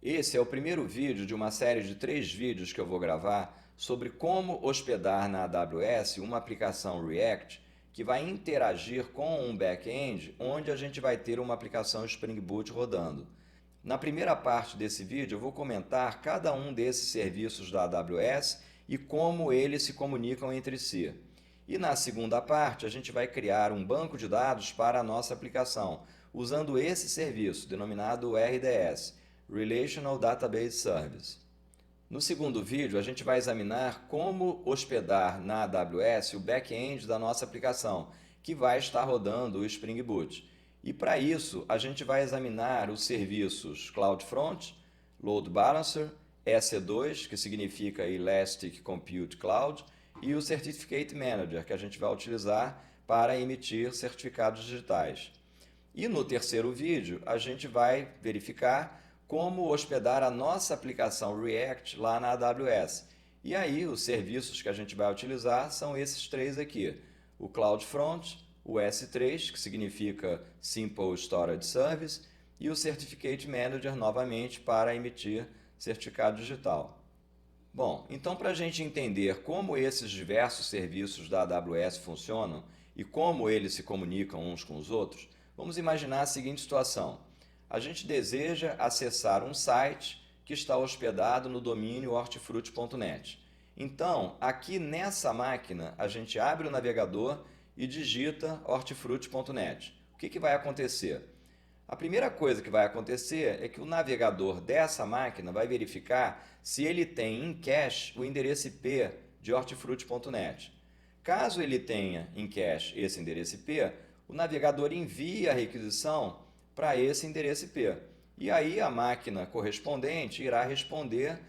Esse é o primeiro vídeo de uma série de 3 vídeos que eu vou gravar sobre como hospedar na AWS uma aplicação React que vai interagir com um back-end onde a gente vai ter uma aplicação Spring Boot rodando. Na primeira parte desse vídeo eu vou comentar cada um desses serviços da AWS e como eles se comunicam entre si. E na segunda parte a gente vai criar um banco de dados para a nossa aplicação, usando esse serviço, denominado RDS, Relational Database Service. No segundo vídeo, a gente vai examinar como hospedar na AWS o back-end da nossa aplicação, que vai estar rodando o Spring Boot. E para isso, a gente vai examinar os serviços CloudFront, Load Balancer, EC2, que significa Elastic Compute Cloud, e o Certificate Manager, que a gente vai utilizar para emitir certificados digitais. E no terceiro vídeo, a gente vai verificar como hospedar a nossa aplicação React lá na AWS. E aí, os serviços que a gente vai utilizar são esses 3 aqui: o CloudFront, o S3, que significa Simple Storage Service, e o Certificate Manager, novamente, para emitir certificado digital. Bom, então para a gente entender como esses diversos serviços da AWS funcionam e como eles se comunicam uns com os outros, vamos imaginar a seguinte situação. A gente deseja acessar um site que está hospedado no domínio hortifruti.net. Então, aqui nessa máquina, a gente abre o navegador e digita hortifruti.net. O que vai acontecer? A primeira coisa que vai acontecer é que o navegador dessa máquina vai verificar se ele tem em cache o endereço IP de hortifruti.net. Caso ele tenha em cache esse endereço IP, o navegador envia a requisição para esse endereço IP. E aí a máquina correspondente irá responder,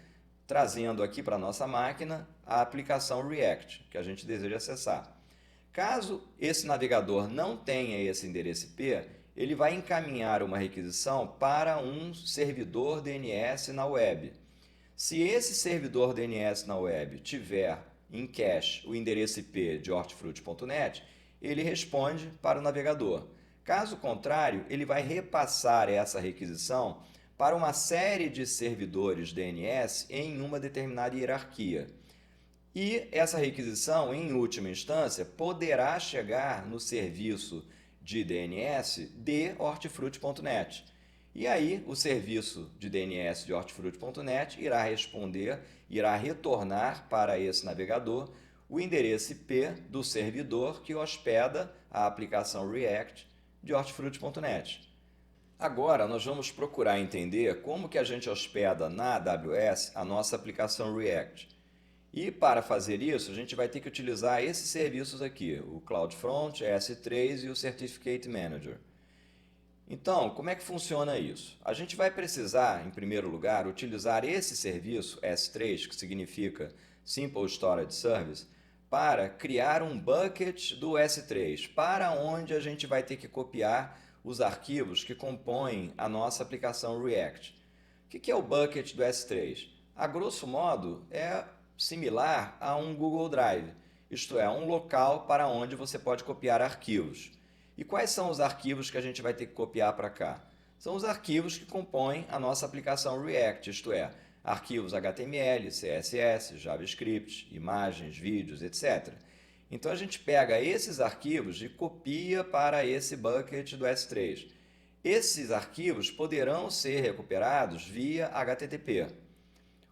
trazendo aqui para a nossa máquina a aplicação React, que a gente deseja acessar. Caso esse navegador não tenha esse endereço IP, ele vai encaminhar uma requisição para um servidor DNS na web. Se esse servidor DNS na web tiver em cache o endereço IP de hortifruti.net, ele responde para o navegador. Caso contrário, ele vai repassar essa requisição para uma série de servidores DNS em uma determinada hierarquia. E essa requisição, em última instância, poderá chegar no serviço de DNS de hortifruti.net. E aí o serviço de DNS de hortifruti.net irá responder, irá retornar para esse navegador o endereço IP do servidor que hospeda a aplicação React de hortifruti.net. Agora nós vamos procurar entender como que a gente hospeda na AWS a nossa aplicação React. E para fazer isso, a gente vai ter que utilizar esses serviços aqui, o CloudFront, S3 e o Certificate Manager. Então, como é que funciona isso? A gente vai precisar, em primeiro lugar, utilizar esse serviço S3, que significa Simple Storage Service, para criar um bucket do S3, para onde a gente vai ter que copiar os arquivos que compõem a nossa aplicação React. O que é o bucket do S3? A grosso modo, é similar a um Google Drive, isto é, um local para onde você pode copiar arquivos. E quais são os arquivos que a gente vai ter que copiar para cá? São os arquivos que compõem a nossa aplicação React, isto é, arquivos HTML, CSS, JavaScript, imagens, vídeos, etc. Então a gente pega esses arquivos e copia para esse bucket do S3. Esses arquivos poderão ser recuperados via HTTP.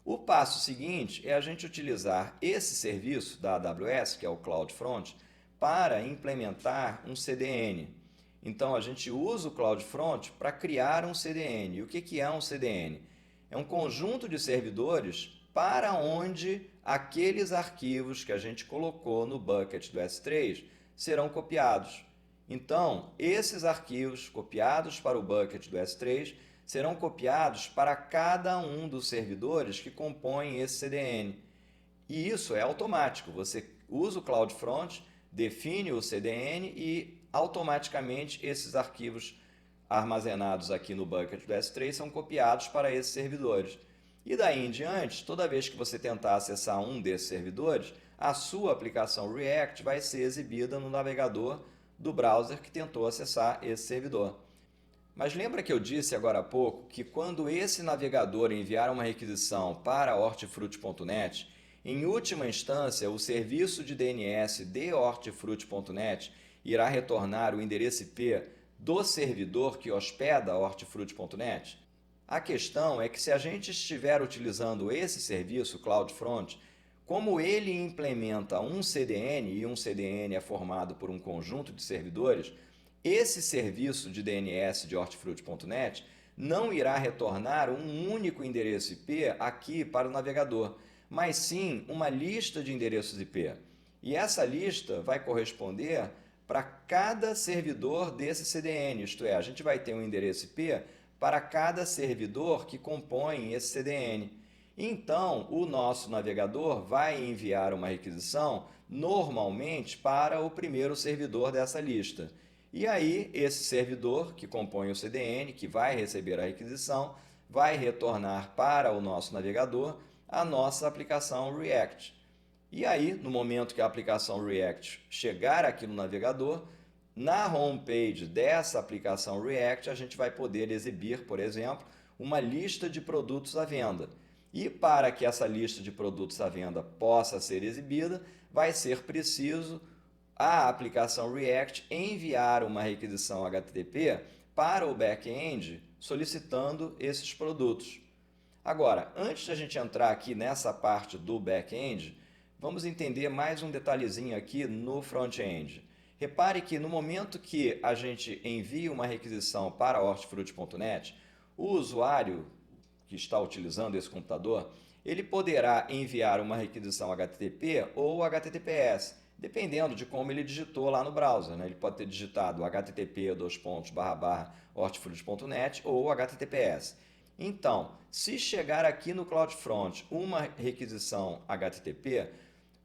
O passo seguinte é a gente utilizar esse serviço da AWS, que é o CloudFront, para implementar um CDN. Então, a gente usa o CloudFront para criar um CDN. E o que é um CDN? É um conjunto de servidores para onde aqueles arquivos que a gente colocou no bucket do S3 serão copiados. Então, esses arquivos copiados para o bucket do S3 serão copiados para cada um dos servidores que compõem esse CDN. E isso é automático. Você usa o CloudFront, define o CDN e automaticamente esses arquivos armazenados aqui no bucket do S3 são copiados para esses servidores. E daí em diante, toda vez que você tentar acessar um desses servidores, a sua aplicação React vai ser exibida no navegador do browser que tentou acessar esse servidor. Mas lembra que eu disse agora há pouco que quando esse navegador enviar uma requisição para hortifruti.net, em última instância o serviço de DNS de hortifruti.net irá retornar o endereço IP do servidor que hospeda hortifruti.net? A questão é que se a gente estiver utilizando esse serviço CloudFront, como ele implementa um CDN e um CDN é formado por um conjunto de servidores, esse serviço de DNS de hortifruti.net não irá retornar um único endereço IP aqui para o navegador, mas sim uma lista de endereços IP. E essa lista vai corresponder para cada servidor desse CDN, isto é, a gente vai ter um endereço IP para cada servidor que compõe esse CDN. Então, o nosso navegador vai enviar uma requisição normalmente para o primeiro servidor dessa lista. E aí, esse servidor que compõe o CDN, que vai receber a requisição, vai retornar para o nosso navegador a nossa aplicação React. E aí, no momento que a aplicação React chegar aqui no navegador, na homepage dessa aplicação React, a gente vai poder exibir, por exemplo, uma lista de produtos à venda. E para que essa lista de produtos à venda possa ser exibida, vai ser preciso a aplicação React enviar uma requisição HTTP para o back-end solicitando esses produtos. Agora, antes de a gente entrar aqui nessa parte do back-end, vamos entender mais um detalhezinho aqui no front-end. Repare que no momento que a gente envia uma requisição para hortifruti.net, o usuário que está utilizando esse computador, ele poderá enviar uma requisição HTTP ou HTTPS, dependendo de como ele digitou lá no browser, né? Ele pode ter digitado http://hortifruti.net ou HTTPS. Então, se chegar aqui no CloudFront uma requisição HTTP,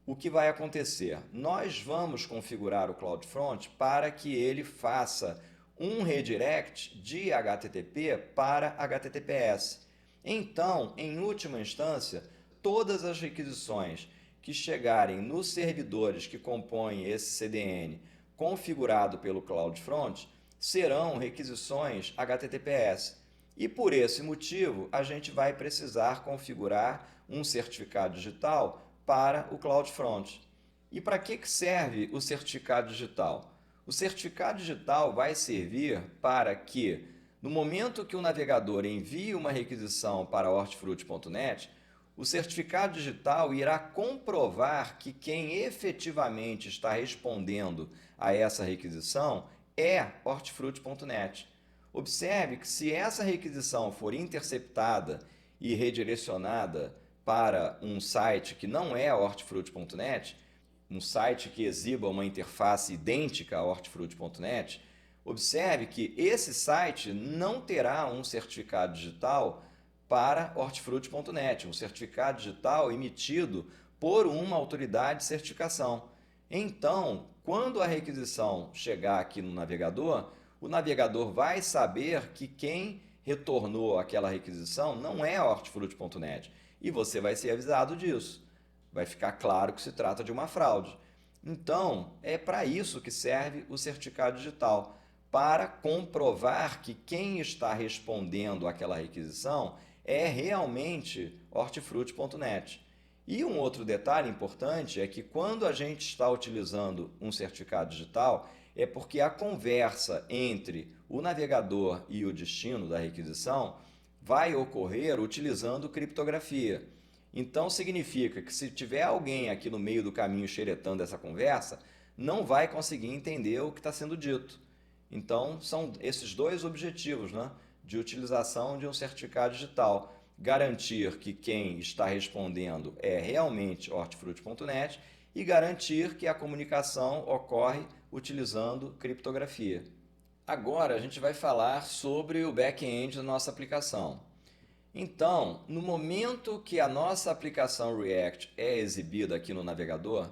o que vai acontecer? Nós vamos configurar o CloudFront para que ele faça um redirect de HTTP para HTTPS. Então, em última instância, todas as requisições que chegarem nos servidores que compõem esse CDN configurado pelo CloudFront serão requisições HTTPS. E por esse motivo, a gente vai precisar configurar um certificado digital para o CloudFront. E para que serve o certificado digital? O certificado digital vai servir para que, no momento que o navegador envie uma requisição para hortifruti.net, o certificado digital irá comprovar que quem efetivamente está respondendo a essa requisição é hortifruti.net. Observe que se essa requisição for interceptada e redirecionada para um site que não é hortifruti.net, um site que exiba uma interface idêntica a hortifruti.net, observe que esse site não terá um certificado digital para hortifruti.net, um certificado digital emitido por uma autoridade de certificação. Então, quando a requisição chegar aqui no navegador, o navegador vai saber que quem retornou aquela requisição não é hortifruti.net e você vai ser avisado disso. Vai ficar claro que se trata de uma fraude. Então, é para isso que serve o certificado digital, para comprovar que quem está respondendo àquela requisição é realmente hortifruti.net. E um outro detalhe importante é que quando a gente está utilizando um certificado digital, é porque a conversa entre o navegador e o destino da requisição vai ocorrer utilizando criptografia. Então significa que se tiver alguém aqui no meio do caminho xeretando essa conversa, não vai conseguir entender o que está sendo dito. Então são esses dois objetivos, né, de utilização de um certificado digital. Garantir que quem está respondendo é realmente hortifruti.net e garantir que a comunicação ocorre utilizando criptografia. Agora a gente vai falar sobre o back-end da nossa aplicação. Então, no momento que a nossa aplicação React é exibida aqui no navegador,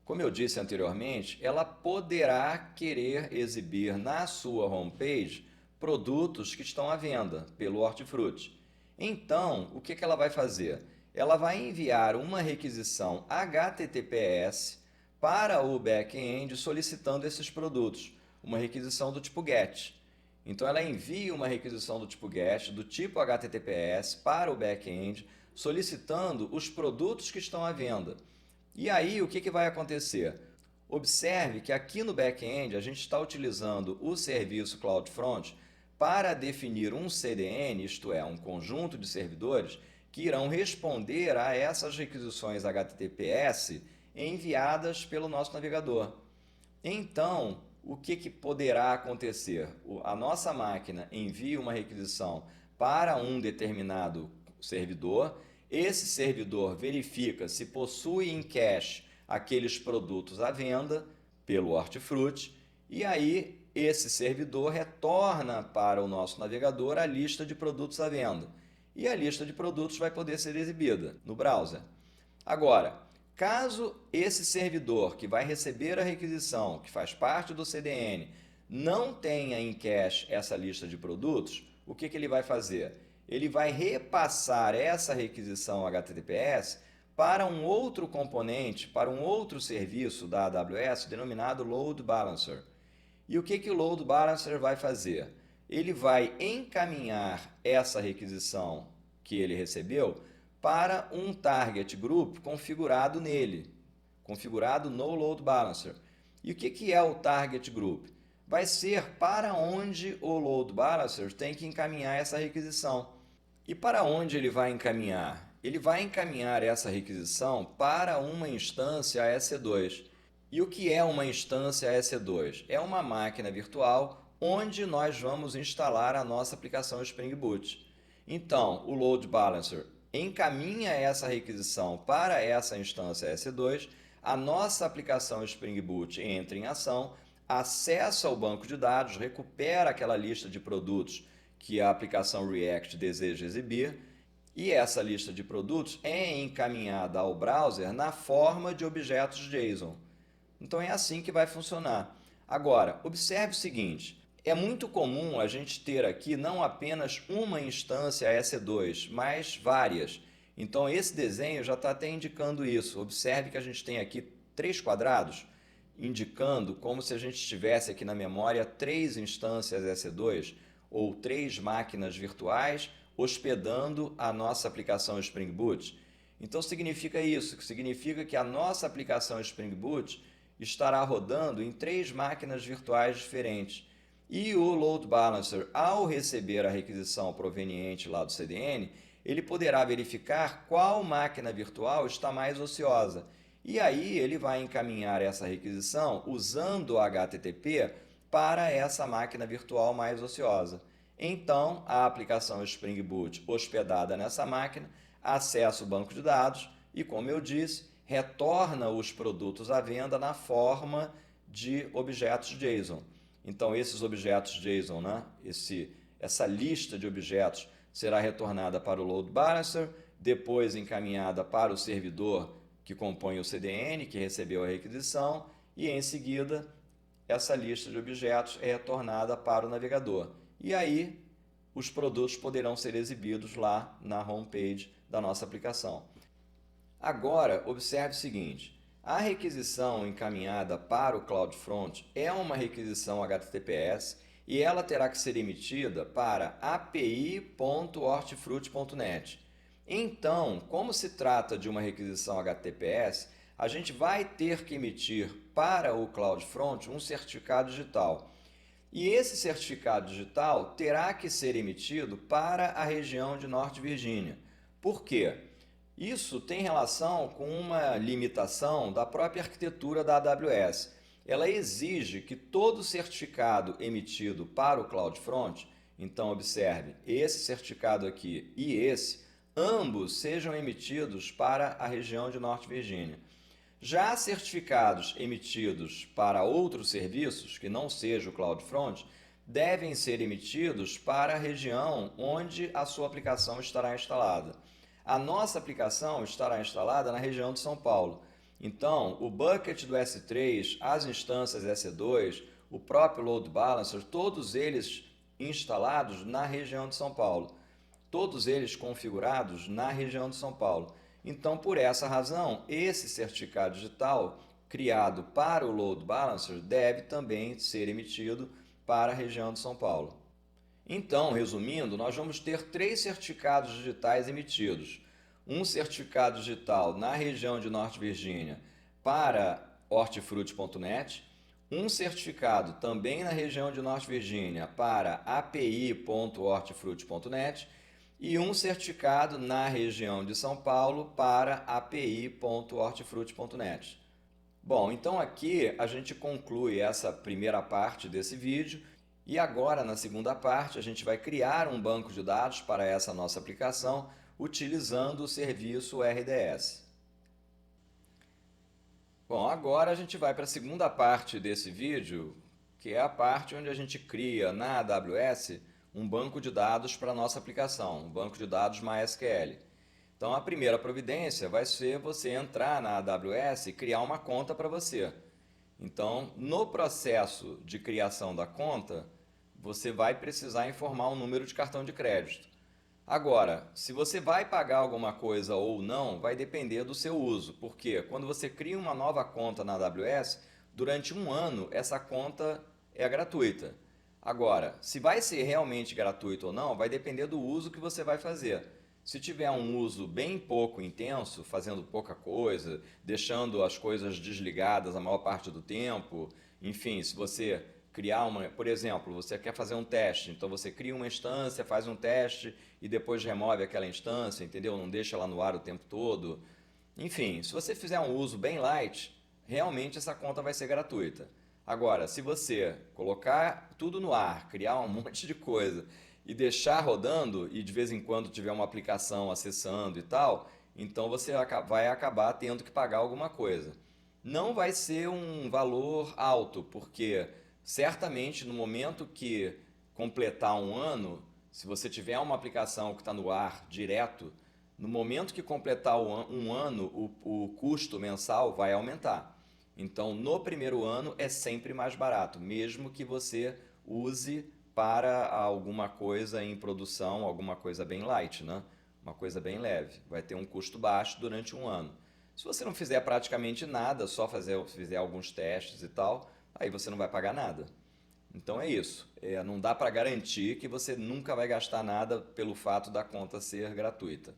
como eu disse anteriormente, ela poderá querer exibir na sua homepage produtos que estão à venda pelo Hortifruti. Então, o que ela vai fazer? Ela vai enviar uma requisição HTTPS para o back-end solicitando esses produtos, uma requisição do tipo GET. Então ela envia uma requisição do tipo GET, do tipo HTTPS, para o back-end, solicitando os produtos que estão à venda. E aí o que vai acontecer? Observe que aqui no back-end a gente está utilizando o serviço CloudFront para definir um CDN, isto é, um conjunto de servidores, que irão responder a essas requisições HTTPS enviadas pelo nosso navegador. Então, o que poderá acontecer? A nossa máquina envia uma requisição para um determinado servidor, esse servidor verifica se possui em cache aqueles produtos à venda pelo Hortifruti, e aí esse servidor retorna para o nosso navegador a lista de produtos à venda. E a lista de produtos vai poder ser exibida no browser. Agora, caso esse servidor que vai receber a requisição, que faz parte do CDN, não tenha em cache essa lista de produtos, o que ele vai fazer? Ele vai repassar essa requisição HTTPS para um outro componente, para um outro serviço da AWS denominado Load Balancer. E o que o Load Balancer vai fazer? Ele vai encaminhar essa requisição que ele recebeu para um target group configurado nele, configurado no Load Balancer. E o que é o target group? Vai ser para onde o Load Balancer tem que encaminhar essa requisição. E para onde ele vai encaminhar? Ele vai encaminhar essa requisição para uma instância EC2. E o que é uma instância EC2? É uma máquina virtual onde nós vamos instalar a nossa aplicação Spring Boot. Então, o Load Balancer encaminha essa requisição para essa instância EC2, a nossa aplicação Spring Boot entra em ação, acessa o banco de dados, recupera aquela lista de produtos que a aplicação React deseja exibir, e essa lista de produtos é encaminhada ao browser na forma de objetos JSON. Então é assim que vai funcionar. Agora, observe o seguinte, é muito comum a gente ter aqui não apenas uma instância EC2, mas várias. Então esse desenho já está até indicando isso. Observe que a gente tem aqui 3 quadrados, indicando como se a gente tivesse aqui na memória 3 instâncias EC2, ou 3 máquinas virtuais hospedando a nossa aplicação Spring Boot. Então significa isso, que significa que a nossa aplicação Spring Boot estará rodando em 3 máquinas virtuais diferentes. E o Load Balancer, ao receber a requisição proveniente lá do CDN, ele poderá verificar qual máquina virtual está mais ociosa. E aí ele vai encaminhar essa requisição usando o HTTP para essa máquina virtual mais ociosa. Então, a aplicação Spring Boot hospedada nessa máquina acessa o banco de dados e, como eu disse, retorna os produtos à venda na forma de objetos JSON. Então, esses objetos JSON, essa lista de objetos será retornada para o Load Balancer, depois encaminhada para o servidor que compõe o CDN, que recebeu a requisição, e em seguida essa lista de objetos é retornada para o navegador. E aí os produtos poderão ser exibidos lá na homepage da nossa aplicação. Agora, observe o seguinte, a requisição encaminhada para o CloudFront é uma requisição HTTPS e ela terá que ser emitida para api.hortifruti.net. Então, como se trata de uma requisição HTTPS, a gente vai ter que emitir para o CloudFront um certificado digital. E esse certificado digital terá que ser emitido para a região de Norte Virgínia. Por quê? Isso tem relação com uma limitação da própria arquitetura da AWS. Ela exige que todo certificado emitido para o CloudFront, então observe, esse certificado aqui e esse, ambos sejam emitidos para a região de Norte Virgínia. Já certificados emitidos para outros serviços, que não seja o CloudFront, devem ser emitidos para a região onde a sua aplicação estará instalada. A nossa aplicação estará instalada na região de São Paulo. Então, o bucket do S3, as instâncias S2, o próprio Load Balancer, todos eles instalados na região de São Paulo. Todos eles configurados na região de São Paulo. Então, por essa razão, esse certificado digital criado para o Load Balancer deve também ser emitido para a região de São Paulo. Então, resumindo, nós vamos ter 3 certificados digitais emitidos. Um certificado digital na região de Norte Virgínia para hortifruti.net, um certificado também na região de Norte Virgínia para api.hortifruti.net e um certificado na região de São Paulo para api.hortifruti.net. Bom, então aqui a gente conclui essa primeira parte desse vídeo e agora na segunda parte a gente vai criar um banco de dados para essa nossa aplicação utilizando o serviço RDS. Bom, agora a gente vai para a segunda parte desse vídeo, que é a parte onde a gente cria na AWS um banco de dados para a nossa aplicação, um banco de dados MySQL. Então a primeira providência vai ser você entrar na AWS e criar uma conta para você. Então, no processo de criação da conta, você vai precisar informar um número de cartão de crédito. Agora, se você vai pagar alguma coisa ou não, vai depender do seu uso, porque quando você cria uma nova conta na AWS, durante um ano essa conta é gratuita. Agora, se vai ser realmente gratuito ou não, vai depender do uso que você vai fazer. Se tiver um uso bem pouco intenso, fazendo pouca coisa, deixando as coisas desligadas a maior parte do tempo, enfim, se você criar uma, por exemplo, você quer fazer um teste, então você cria uma instância, faz um teste e depois remove aquela instância, entendeu? Não deixa ela no ar o tempo todo. Enfim, se você fizer um uso bem light, realmente essa conta vai ser gratuita. Agora, se você colocar tudo no ar, criar um monte de coisa e deixar rodando e de vez em quando tiver uma aplicação acessando e tal, então você vai acabar tendo que pagar alguma coisa. Não vai ser um valor alto, porque certamente no momento que completar um ano, se você tiver uma aplicação que está no ar direto, no momento que completar um ano, o custo mensal vai aumentar. Então, no primeiro ano é sempre mais barato, mesmo que você use para alguma coisa em produção, alguma coisa bem light, né? Uma coisa bem leve. Vai ter um custo baixo durante um ano. Se você não fizer praticamente nada, só fizer alguns testes e tal, aí você não vai pagar nada. Então é isso. Não dá para garantir que você nunca vai gastar nada pelo fato da conta ser gratuita.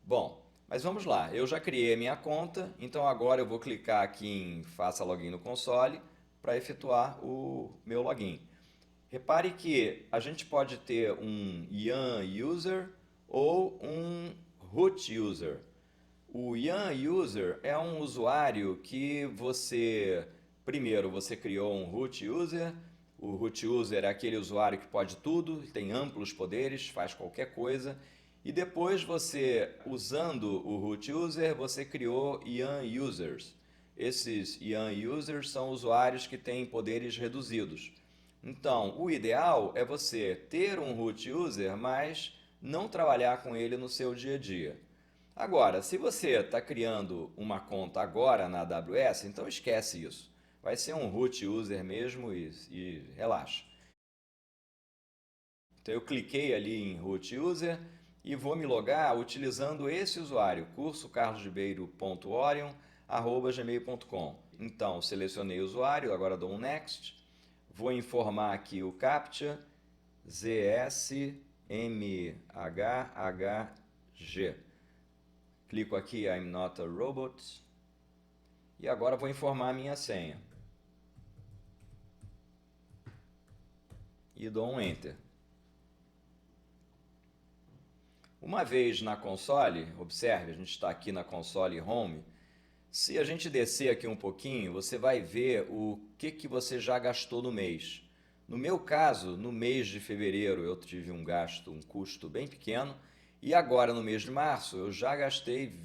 Bom, mas vamos lá. Eu já criei a minha conta, então agora eu vou clicar aqui em Faça Login no console para efetuar o meu login. Repare que a gente pode ter um YAN User ou um Root User. O YAN User é um usuário que primeiro você criou um Root User. O Root User é aquele usuário que pode tudo, tem amplos poderes, faz qualquer coisa. E depois você, usando o Root User, você criou YAN Users. Esses YAN Users são usuários que têm poderes reduzidos. Então, o ideal é você ter um root user, mas não trabalhar com ele no seu dia a dia. Agora, se você está criando uma conta agora na AWS, então esquece isso. Vai ser um root user mesmo e relaxa. Então eu cliquei ali em root user e vou me logar utilizando esse usuário, cursocarlosribeiro.orion@gmail.com. Então, selecionei o usuário, agora dou um next. Vou informar aqui o CAPTCHA ZSMHHG. Clico aqui I'm not a robot. E agora vou informar a minha senha. E dou um Enter. Uma vez na console, observe, a gente está aqui na console Home. Se a gente descer aqui um pouquinho, você vai ver o que você já gastou no mês. No meu caso, no mês de fevereiro eu tive um custo bem pequeno, e agora no mês de março eu já gastei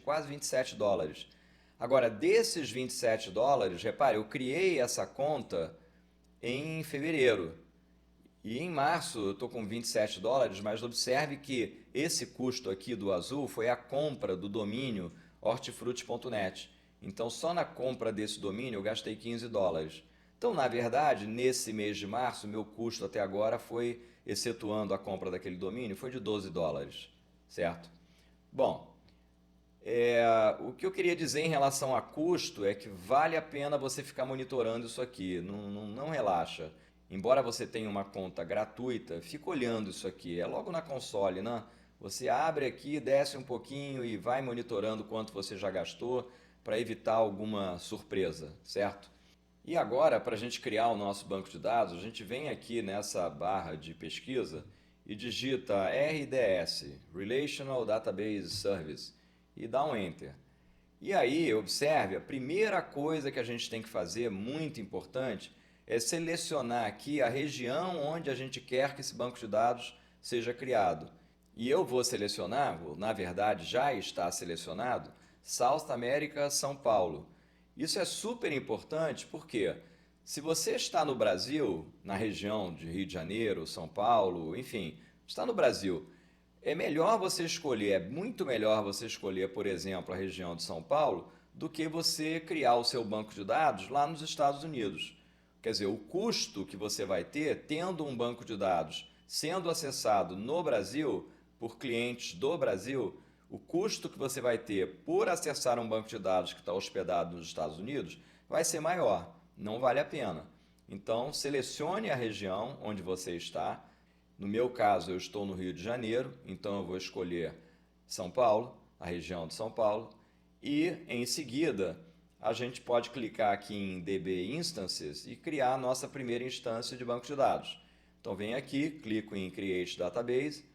quase 27 dólares. Agora, desses 27 dólares, repare, eu criei essa conta em fevereiro. E em março eu estou com 27 dólares, mas observe que esse custo aqui do azul foi a compra do domínio hortifruti.net. Então, só na compra desse domínio eu gastei 15 dólares. Então, na verdade, nesse mês de março, meu custo até agora foi, excetuando a compra daquele domínio, foi de 12 dólares, certo? Bom, o que eu queria dizer em relação a custo é que vale a pena você ficar monitorando isso aqui, não relaxa. embora você tenha uma conta gratuita, fica olhando isso aqui, é logo na console, né? Você abre aqui, desce um pouquinho e vai monitorando quanto você já gastou para evitar alguma surpresa, certo? E agora, para a gente criar o nosso banco de dados, a gente vem aqui nessa barra de pesquisa e digita RDS, Relational Database Service, e dá um Enter. E aí, observe, a primeira coisa que a gente tem que fazer, muito importante, é selecionar aqui a região onde a gente quer que esse banco de dados seja criado. E eu vou selecionar, na verdade já está selecionado, South America, São Paulo. Isso é super importante porque se você está no Brasil, na região de Rio de Janeiro, São Paulo, enfim, está no Brasil, é melhor você escolher, é muito melhor você escolher, por exemplo, a região de São Paulo, do que você criar o seu banco de dados lá nos Estados Unidos. Quer dizer, o custo que você vai ter tendo um banco de dados sendo acessado no Brasil, por clientes do Brasil, o custo que você vai ter por acessar um banco de dados que está hospedado nos Estados Unidos vai ser maior. Não vale a pena. Então, selecione a região onde você está. No meu caso, eu estou no Rio de Janeiro, então eu vou escolher São Paulo, a região de São Paulo, e em seguida a gente pode clicar aqui em DB Instances e criar a nossa primeira instância de banco de dados. Então venho aqui, clico em Create Database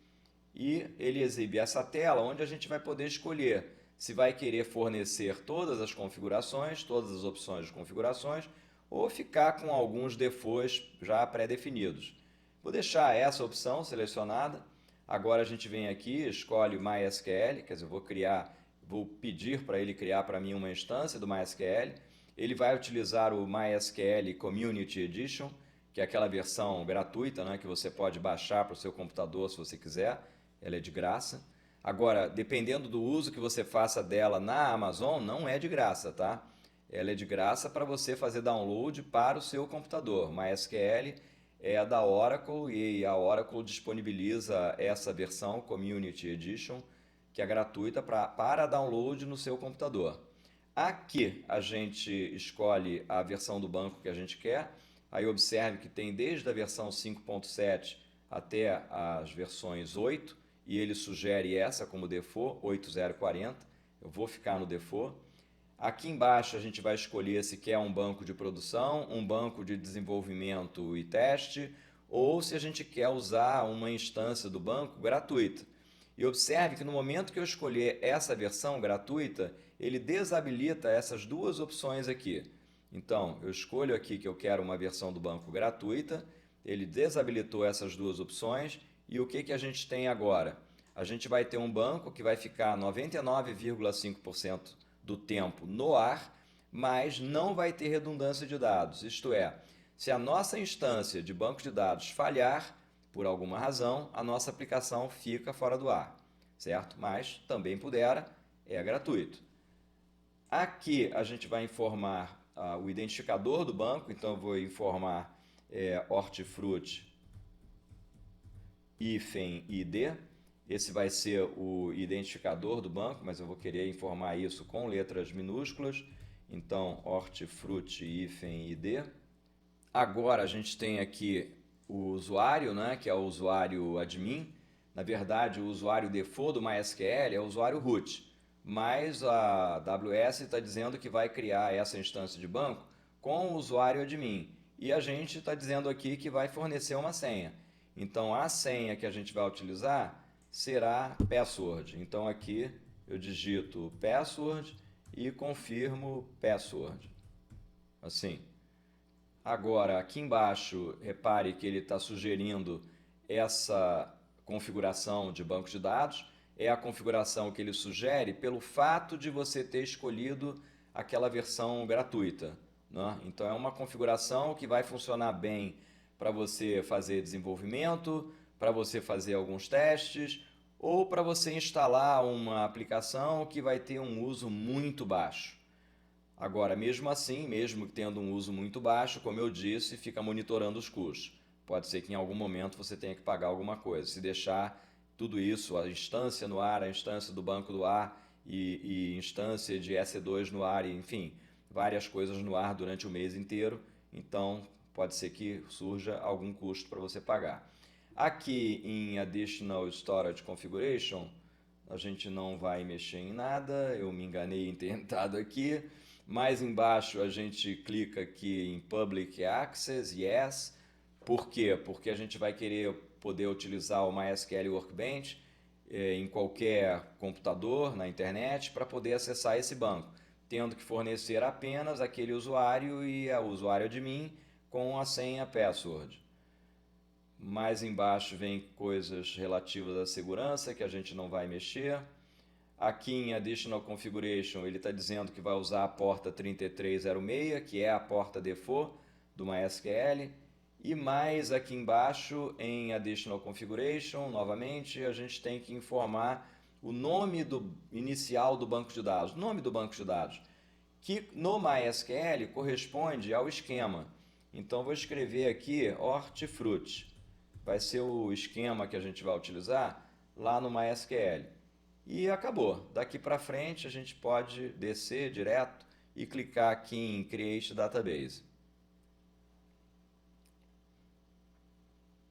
e ele exibe essa tela onde a gente vai poder escolher se vai querer fornecer todas as configurações, todas as opções de configurações, ou ficar com alguns defaults já pré-definidos. Vou deixar essa opção selecionada. Agora a gente vem aqui, escolhe o MySQL, quer dizer, vou pedir para ele criar para mim uma instância do MySQL. Ele vai utilizar o MySQL Community Edition, que é aquela versão gratuita, né, que você pode baixar para o seu computador se você quiser. Ela é de graça. Agora, dependendo do uso que você faça dela na Amazon, não é de graça, tá? Ela é de graça para você fazer download para o seu computador. MySQL é da Oracle e a Oracle disponibiliza essa versão Community Edition, que é gratuita para download no seu computador. Aqui a gente escolhe a versão do banco que a gente quer. Aí observe que tem desde a versão 5.7 até as versões 8, e ele sugere essa como default, 8040. Eu vou ficar no default. Aqui embaixo a gente vai escolher se quer um banco de produção, um banco de desenvolvimento e teste, ou se a gente quer usar uma instância do banco gratuita. E observe que no momento que eu escolher essa versão gratuita, ele desabilita essas duas opções aqui. Então, eu escolho aqui que eu quero uma versão do banco gratuita, ele desabilitou essas duas opções, e o que a gente tem agora? A gente vai ter um banco que vai ficar 99,5% do tempo no ar, mas não vai ter redundância de dados. Isto é, se a nossa instância de banco de dados falhar, por alguma razão, a nossa aplicação fica fora do ar, certo? Mas também pudera, é gratuito. Aqui a gente vai informar o identificador do banco, então eu vou informar hortifruti-id. Esse vai ser o identificador do banco, mas eu vou querer informar isso com letras minúsculas. Então, hortifruti-id. Agora a gente tem aqui o usuário, né, que é o usuário admin. Na verdade, o usuário default do MySQL é o usuário root, mas a AWS está dizendo que vai criar essa instância de banco com o usuário admin. E a gente está dizendo aqui que vai fornecer uma senha. Então, a senha que a gente vai utilizar será password. Então aqui eu digito password e confirmo password. Assim. Agora, aqui embaixo, repare que ele está sugerindo essa configuração de banco de dados. É a configuração que ele sugere pelo fato de você ter escolhido aquela versão gratuita, né? Então é uma configuração que vai funcionar bem para você fazer desenvolvimento, para você fazer alguns testes ou para você instalar uma aplicação que vai ter um uso muito baixo. Agora, mesmo assim, mesmo tendo um uso muito baixo, como eu disse, fica monitorando os custos. Pode ser que em algum momento você tenha que pagar alguma coisa. Se deixar tudo isso, a instância no ar, a instância do banco do ar e instância de EC2 no ar, enfim, várias coisas no ar durante o mês inteiro, então pode ser que surja algum custo para você pagar. Aqui em Additional Storage Configuration, a gente não vai mexer em nada, eu me enganei em ter entrado aqui. Mais embaixo a gente clica aqui em Public Access, Yes. Por quê? Porque a gente vai querer poder utilizar o MySQL Workbench em qualquer computador, na internet, para poder acessar esse banco, tendo que fornecer apenas aquele usuário e o usuário admin com a senha password. Mais embaixo vem coisas relativas à segurança que a gente não vai mexer. Aqui em Additional Configuration ele está dizendo que vai usar a porta 3306, que é a porta default do MySQL. E mais aqui embaixo em Additional Configuration, novamente, a gente tem que informar o nome inicial do banco de dados, nome do banco de dados, que no MySQL corresponde ao esquema. Então vou escrever aqui Hortifruti, vai ser o esquema que a gente vai utilizar lá no MySQL. E acabou. Daqui para frente a gente pode descer direto e clicar aqui em Create Database.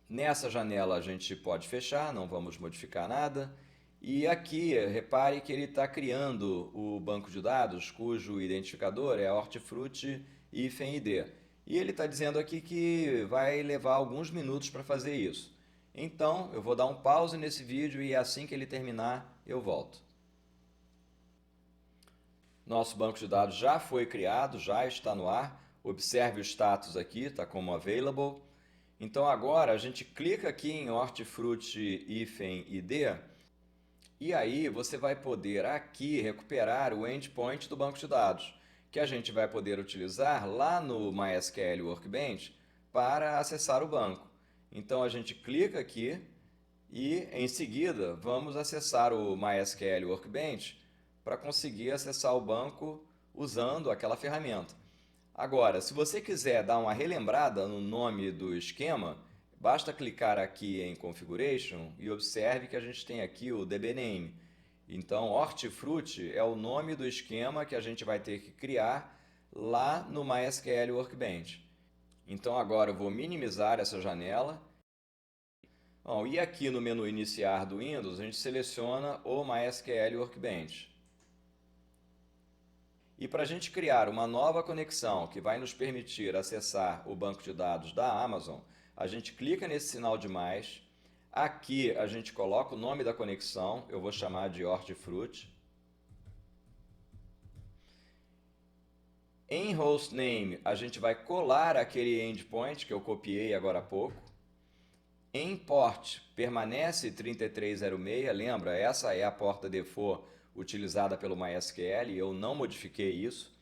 Nessa janela a gente pode fechar, não vamos modificar nada. E aqui, repare que ele está criando o banco de dados, cujo identificador é Hortifruti-ID. E ele está dizendo aqui que vai levar alguns minutos para fazer isso. Então, eu vou dar um pause nesse vídeo e assim que ele terminar, eu volto. Nosso banco de dados já foi criado, já está no ar. Observe o status aqui, está como Available. Então agora a gente clica aqui em Hortifruti-ID e aí você vai poder aqui recuperar o endpoint do banco de dados, que a gente vai poder utilizar lá no MySQL Workbench para acessar o banco. Então a gente clica aqui e em seguida vamos acessar o MySQL Workbench para conseguir acessar o banco usando aquela ferramenta. Agora, se você quiser dar uma relembrada no nome do esquema, basta clicar aqui em Configuration e observe que a gente tem aqui o DBName. Então, Hortifruti é o nome do esquema que a gente vai ter que criar lá no MySQL Workbench. Então, agora eu vou minimizar essa janela. Bom, e aqui no menu Iniciar do Windows, a gente seleciona o MySQL Workbench. E para a gente criar uma nova conexão que vai nos permitir acessar o banco de dados da Amazon, a gente clica nesse sinal de mais. Aqui a gente coloca o nome da conexão, eu vou chamar de Hortifruti. Em hostname a gente vai colar aquele endpoint que eu copiei agora há pouco. Em port permanece 3306, lembra, essa é a porta default utilizada pelo MySQL, eu não modifiquei isso.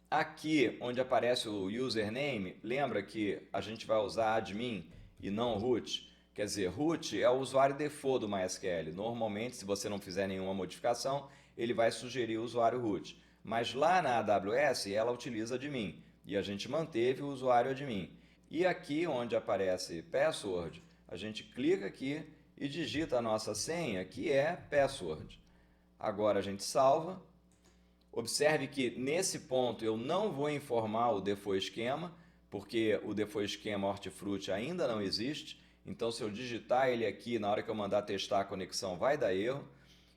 Aqui, onde aparece o username, lembra que a gente vai usar admin e não root. Quer dizer, root é o usuário default do MySQL. Normalmente, se você não fizer nenhuma modificação, ele vai sugerir o usuário root. Mas lá na AWS, ela utiliza admin e a gente manteve o usuário admin. E aqui, onde aparece password, a gente clica aqui e digita a nossa senha, que é password. Agora a gente salva. Observe que nesse ponto eu não vou informar o default esquema, porque o default esquema Hortifruti ainda não existe. Então, se eu digitar ele aqui, na hora que eu mandar testar a conexão, vai dar erro.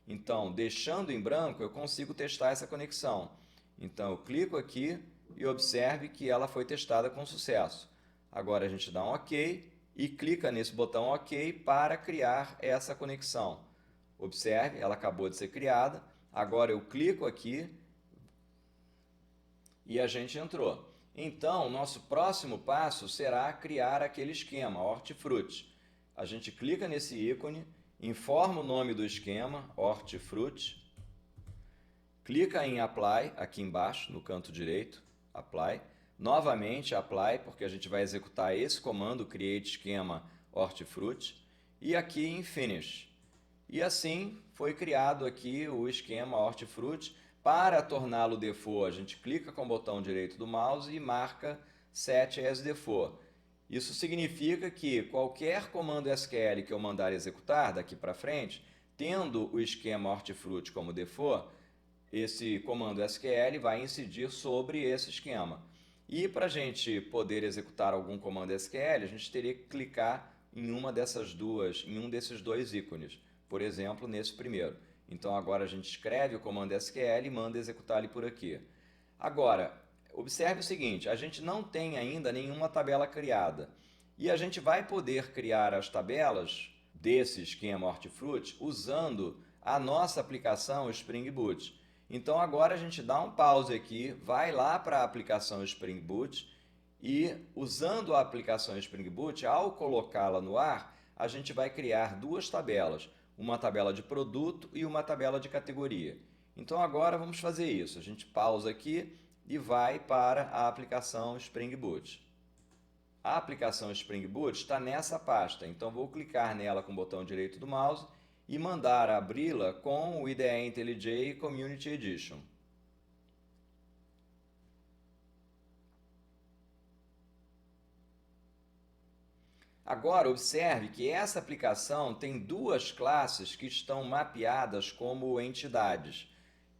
Então, deixando em branco, eu consigo testar essa conexão. Então, eu clico aqui e observe que ela foi testada com sucesso. Agora a gente dá um OK e clica nesse botão OK para criar essa conexão. Observe, ela acabou de ser criada. Agora eu clico aqui e a gente entrou. Então, nosso próximo passo será criar aquele esquema, Hortifruti. A gente clica nesse ícone, informa o nome do esquema, Hortifruti. Clica em Apply, aqui embaixo, no canto direito, Apply. Novamente Apply, porque a gente vai executar esse comando, Create Esquema Hortifruti. E aqui em Finish. E assim foi criado aqui o esquema Hortifruti. Para torná-lo default, a gente clica com o botão direito do mouse e marca Set as Default. Isso significa que qualquer comando SQL que eu mandar executar daqui para frente, tendo o esquema Hortifruti como default, esse comando SQL vai incidir sobre esse esquema. E para a gente poder executar algum comando SQL, a gente teria que clicar em um desses dois ícones. Por exemplo, nesse primeiro. Então agora a gente escreve o comando SQL e manda executar ele por aqui. Agora, observe o seguinte, a gente não tem ainda nenhuma tabela criada. E a gente vai poder criar as tabelas desse esquema Hortifruti usando a nossa aplicação Spring Boot. Então agora a gente dá um pause aqui, vai lá para a aplicação Spring Boot e usando a aplicação Spring Boot, ao colocá-la no ar, a gente vai criar duas tabelas, uma tabela de produto e uma tabela de categoria. Então agora vamos fazer isso, a gente pausa aqui e vai para a aplicação Spring Boot. A aplicação Spring Boot está nessa pasta, então vou clicar nela com o botão direito do mouse e mandar abri-la com o IDE IntelliJ Community Edition. Agora observe que essa aplicação tem duas classes que estão mapeadas como entidades.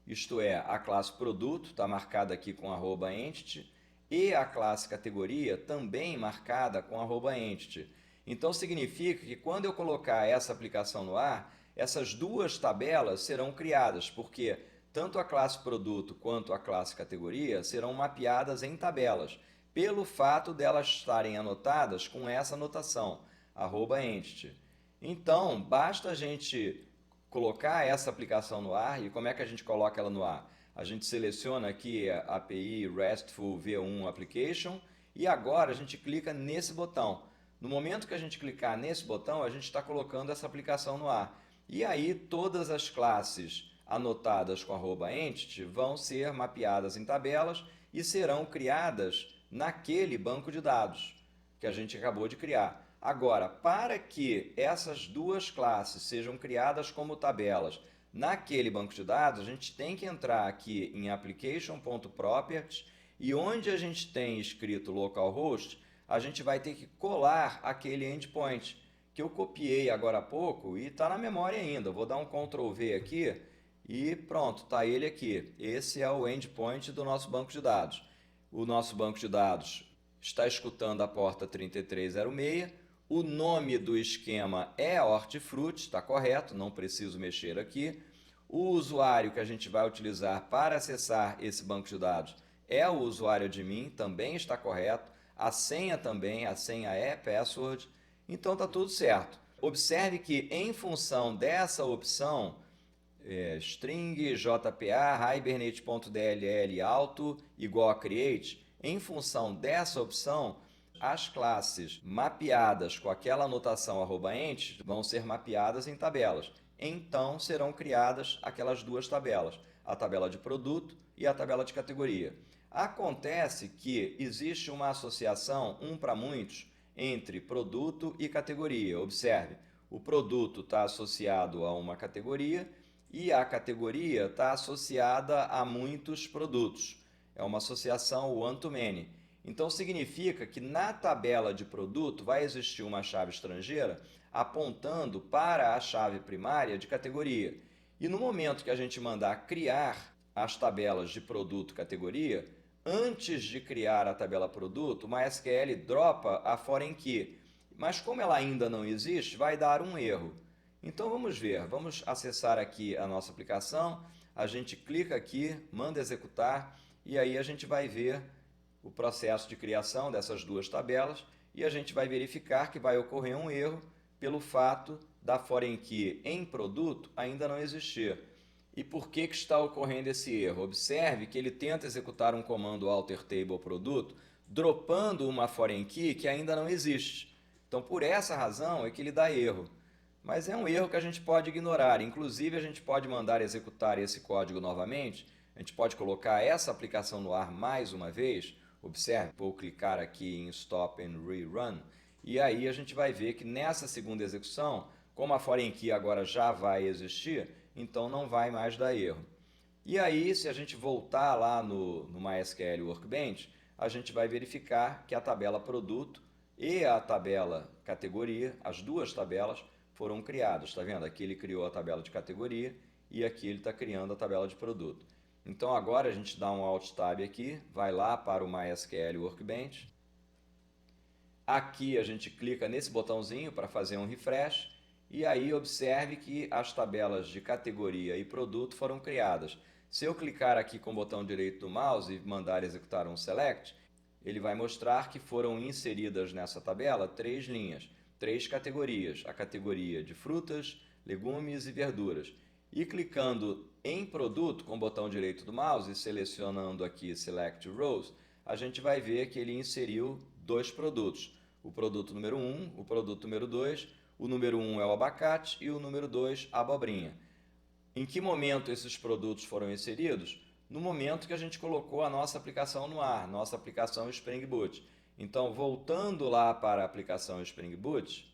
Isto é, a classe produto está marcada aqui com @entity e a classe categoria também marcada com @entity. Então significa que quando eu colocar essa aplicação no ar, essas duas tabelas serão criadas, porque tanto a classe produto quanto a classe categoria serão mapeadas em tabelas, pelo fato delas estarem anotadas com essa anotação, @entity. Então, basta a gente colocar essa aplicação no ar. E como é que a gente coloca ela no ar? A gente seleciona aqui a API RESTful V1 Application e agora a gente clica nesse botão. No momento que a gente clicar nesse botão, a gente está colocando essa aplicação no ar. E aí todas as classes anotadas com @entity vão ser mapeadas em tabelas e serão criadas naquele banco de dados que a gente acabou de criar. Agora, para que essas duas classes sejam criadas como tabelas naquele banco de dados, a gente tem que entrar aqui em application.properties e onde a gente tem escrito localhost, a gente vai ter que colar aquele endpoint que eu copiei agora há pouco e está na memória ainda. Vou dar um Ctrl V aqui e pronto, está ele aqui. Esse é o endpoint do nosso banco de dados. O nosso banco de dados está escutando a porta 3306. O nome do esquema é Hortifruti, está correto, não preciso mexer aqui. O usuário que a gente vai utilizar para acessar esse banco de dados é o usuário admin, também está correto. A senha também, a senha é password, então está tudo certo. Observe que em função dessa opção, string jpa hibernate.dll auto igual a create, em função dessa opção, as classes mapeadas com aquela anotação @entity vão ser mapeadas em tabelas. Então serão criadas aquelas duas tabelas, a tabela de produto e a tabela de categoria. Acontece que existe uma associação, um para muitos, entre produto e categoria. Observe, o produto está associado a uma categoria e a categoria está associada a muitos produtos. É uma associação one-to-many. Então significa que na tabela de produto vai existir uma chave estrangeira apontando para a chave primária de categoria. E no momento que a gente mandar criar as tabelas de produto e categoria, antes de criar a tabela produto, o MySQL dropa a foreign key. Mas como ela ainda não existe, vai dar um erro. Então vamos ver, vamos acessar aqui a nossa aplicação, a gente clica aqui, manda executar e aí a gente vai ver o processo de criação dessas duas tabelas e a gente vai verificar que vai ocorrer um erro pelo fato da foreign key em produto ainda não existir. E por que está ocorrendo esse erro? Observe que ele tenta executar um comando alter table produto, dropando uma foreign key que ainda não existe. Então por essa razão é que ele dá erro. Mas é um erro que a gente pode ignorar. Inclusive a gente pode mandar executar esse código novamente, a gente pode colocar essa aplicação no ar mais uma vez. Observe, vou clicar aqui em Stop and Rerun e aí a gente vai ver que nessa segunda execução, como a foreign key agora já vai existir, então não vai mais dar erro. E aí, se a gente voltar lá no MySQL Workbench, a gente vai verificar que a tabela produto e a tabela categoria, as duas tabelas, foram criadas. Está vendo? Aqui ele criou a tabela de categoria e aqui ele está criando a tabela de produto. Então agora a gente dá um Alt Tab aqui, vai lá para o MySQL Workbench. Aqui a gente clica nesse botãozinho para fazer um refresh e aí observe que as tabelas de categoria e produto foram criadas. Se eu clicar aqui com o botão direito do mouse e mandar executar um select, ele vai mostrar que foram inseridas nessa tabela 3 linhas, 3 categorias, a categoria de frutas, legumes e verduras. E clicando em produto com o botão direito do mouse e selecionando aqui Select Rows, a gente vai ver que ele inseriu 2 produtos. O produto número 1, o produto número 2, o número 1 é o abacate e o número 2 a abobrinha. Em que momento esses produtos foram inseridos? No momento que a gente colocou a nossa aplicação no ar, nossa aplicação Spring Boot. Então, voltando lá para a aplicação Spring Boot,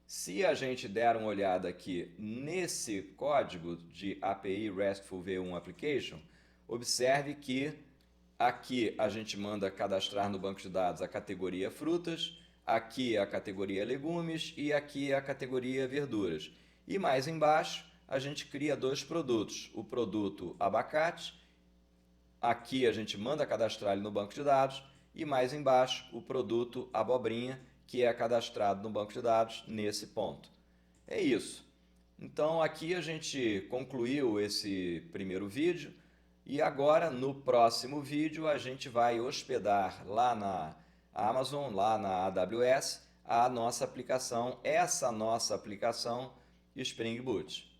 se a gente der uma olhada aqui nesse código de API RESTful V1 Application, observe que aqui a gente manda cadastrar no banco de dados a categoria frutas, aqui a categoria legumes e aqui a categoria verduras. E mais embaixo a gente cria 2 produtos, o produto abacate, aqui a gente manda cadastrar ele no banco de dados, e mais embaixo o produto abobrinha, que é cadastrado no banco de dados nesse ponto. É isso. Então aqui a gente concluiu esse primeiro vídeo e agora no próximo vídeo a gente vai hospedar lá na Amazon, lá na AWS, a nossa aplicação, essa nossa aplicação Spring Boot.